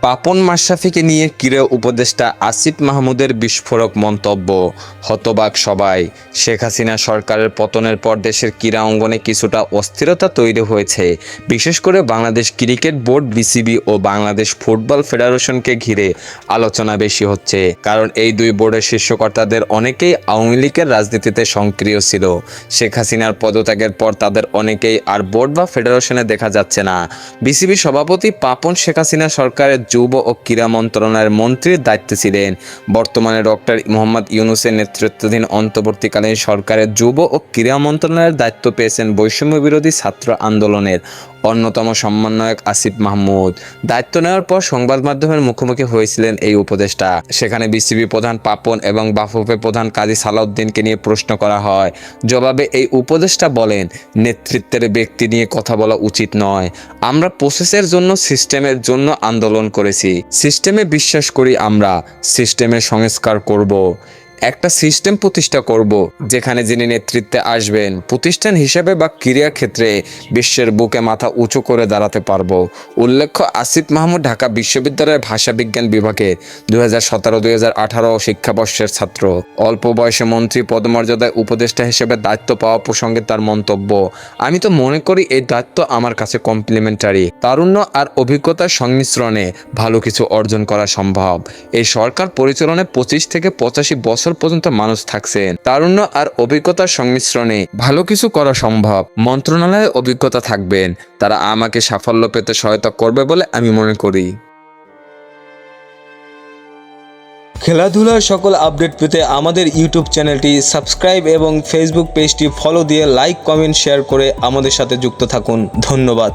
পাপন মাশরাফিকে নিয়ে ক্রীড়া উপদেষ্টা আসিফ মাহমুদের বিস্ফোরক মন্তব্য, হতবাক সবাই। শেখ হাসিনা সরকারের পতনের পর দেশের ক্রীড়া অঙ্গনে কিছুটা অস্থিরতা তৈরি হয়েছে, বিশেষ করে বাংলাদেশ ক্রিকেট বোর্ড বিসিবি ও বাংলাদেশ ফুটবল ফেডারেশনকে ঘিরে আলোচনা বেশি হচ্ছে। কারণ এই দুই বোর্ডের শীর্ষকর্তাদের অনেকেই আওয়ামী লীগের রাজনীতিতে সক্রিয় ছিল। শেখ হাসিনার পদত্যাগের পর তাদের অনেকেই আর বোর্ড বা ফেডারেশনে দেখা যাচ্ছে না। বিসিবি সভাপতি পাপন শেখ হাসিনা সরকারের যুব ও ক্রীড়া মন্ত্রণালয়ের মন্ত্রীর দায়িত্বে ছিলেন। বর্তমানে ডক্টর মোহাম্মদ ইউনূসের নেতৃত্বাধীন অন্তর্বর্তীকালীন সরকারের যুব ও ক্রীড়া মন্ত্রণালয়ের দায়িত্ব পেয়েছেন বৈষম্য বিরোধী ছাত্র আন্দোলনের অন্যতম সমন্বয়ক আসিফ মাহমুদ। দায়িত্ব নেওয়ার পর সংবাদ মাধ্যমের মুখোমুখি হয়েছিলেন এই উপদেষ্টা। সেখানে বিসিবি প্রধান পাপন এবং বাফুফে প্রধান কাজী সালাউদ্দিনকে নিয়ে প্রশ্ন করা হয়। জবাবে এই উপদেষ্টা বলেন, নেতৃত্বের ব্যক্তি নিয়ে কথা বলা উচিত নয়। আমরা প্রসেসের জন্য, সিস্টেমের জন্য আন্দোলন করেছি। সিস্টেমে বিশ্বাস করি, আমরা সিস্টেমের সংস্কার করব। একটা সিস্টেম প্রতিষ্ঠা করব যেখানে যিনি নেতৃত্বে আসবেন প্রতিষ্ঠান হিসেবে বা ক্রীড়া ক্ষেত্রে বিশ্বের বুকে মাথা উঁচু করে দাঁড়াতে পারবো। উল্লেখ্য, আসিফ মাহমুদ ঢাকা বিশ্ববিদ্যালয়ের ভাষা বিজ্ঞান বিভাগের 2017-2018 শিক্ষাবর্ষের ছাত্র। অল্প বয়সে মন্ত্রী পদমর্যাদায় উপদেষ্টা হিসেবে দায়িত্ব পাওয়া প্রসঙ্গে তার মন্তব্য, আমি তো মনে করি এই দায়িত্ব আমার কাছে কমপ্লিমেন্টারি। তারুণ্য আর অভিজ্ঞতার সংমিশ্রণে ভালো কিছু অর্জন করা সম্ভব। এই সরকার পরিচালনায় 25 থেকে 85 বছর পর্যন্ত মানুষ থাকছেন। তারুণ্য আর অভিজ্ঞতার সংমিশ্রণে ভালো কিছু করা সম্ভব। মন্ত্রণালয়ে অভিজ্ঞতা থাকবেন, তারা আমাকে সাফল্য পেতে সহায়তা করবে বলে আমি মনে করি। খেলাধুলার সকল আপডেট পেতে আমাদের ইউটিউব চ্যানেলটি সাবস্ক্রাইব এবং ফেসবুক পেজটি ফলো দিয়ে লাইক, কমেন্ট, শেয়ার করে আমাদের সাথে যুক্ত থাকুন। ধন্যবাদ।